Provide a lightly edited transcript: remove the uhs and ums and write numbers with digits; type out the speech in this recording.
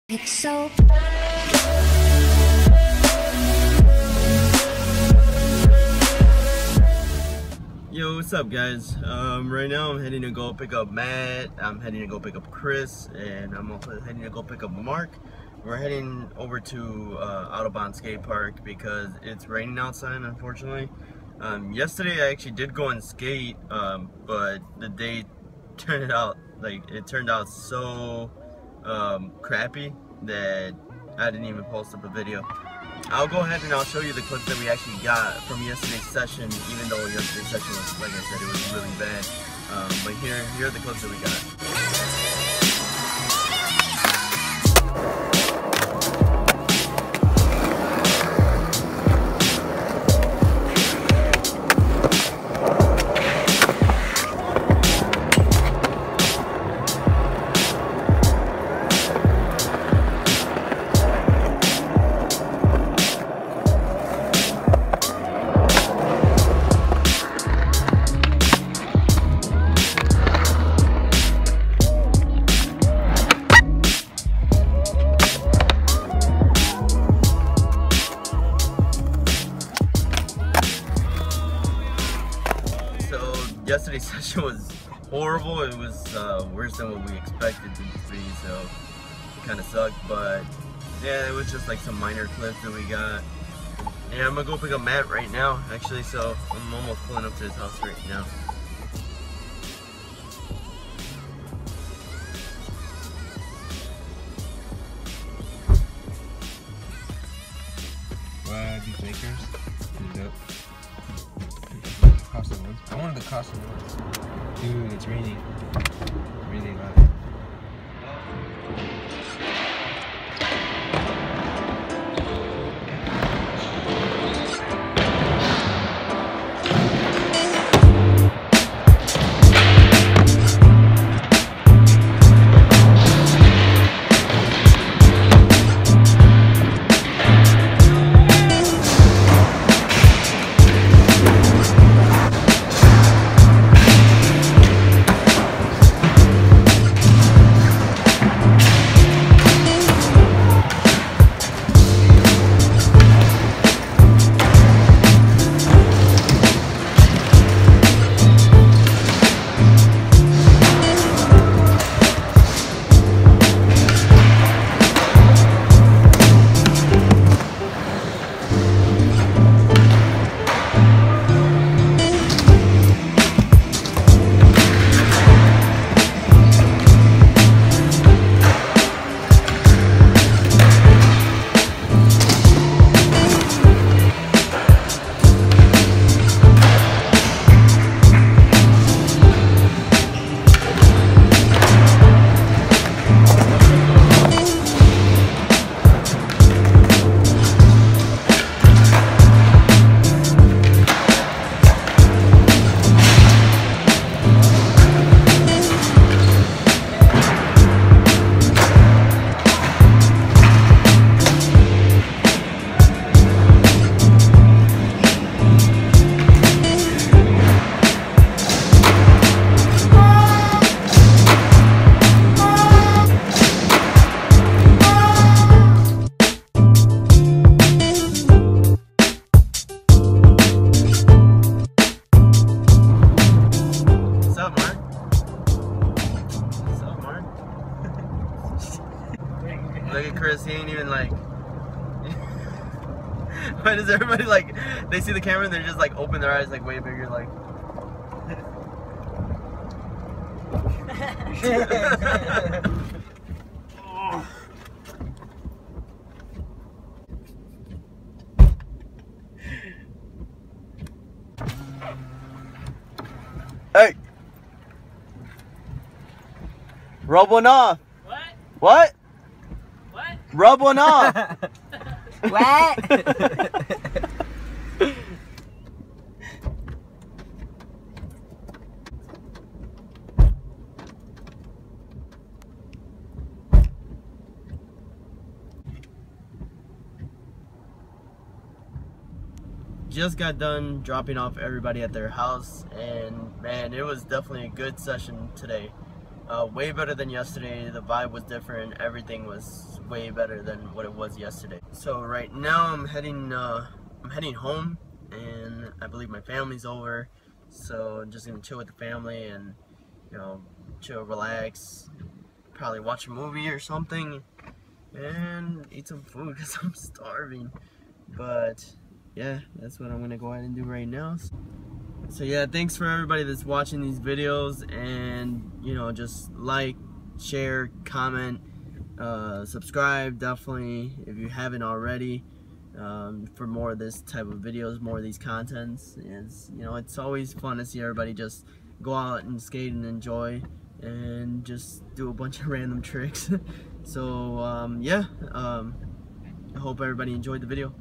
It's so Yo, what's up guys? Right now I'm heading to go pick up Matt, I'm heading to go pick up Chris, and I'm also heading to go pick up Mark. We're heading over to Autobahn skate park because it's raining outside, unfortunately. Yesterday I actually did go and skate, but the day turned out so crappy that I didn't even post up a video. I'll go ahead and I'll show you the clips that we actually got from yesterday's session, even though yesterday's session was, like I said, it was really bad. But here are the clips that we got. Yesterday's session was horrible. It was worse than what we expected it to be, so it kind of sucked. But yeah, it was just like some minor clips that we got. And I'm gonna go pick up Matt right now, actually. So I'm almost pulling up to his house right now. Wow, these makers, they're dope. Custom ones. I wanted the custom ones. Dude, it's raining. Really loud. Look at Chris, he ain't even like... Why does everybody like... They see the camera and they're just like open their eyes like way bigger like... Hey! Rub one off! What? What? What? Rub one off! What? just got done dropping off everybody at their house, and man, it was definitely a good session today. Way better than yesterday. The vibe was different. Everything was way better than what it was yesterday. So right now I'm heading home, and I believe my family's over. So I'm just gonna chill with the family and, you know, chill, relax, probably watch a movie or something, and eat some food because I'm starving. But yeah, that's what I'm gonna go ahead and do right now. So yeah, thanks for everybody that's watching these videos, and you know, just like, share, comment, subscribe definitely if you haven't already, for more of this type of videos, more of these contents. It's, you know, it's always fun to see everybody just go out and skate and enjoy and just do a bunch of random tricks. So yeah, I hope everybody enjoyed the video.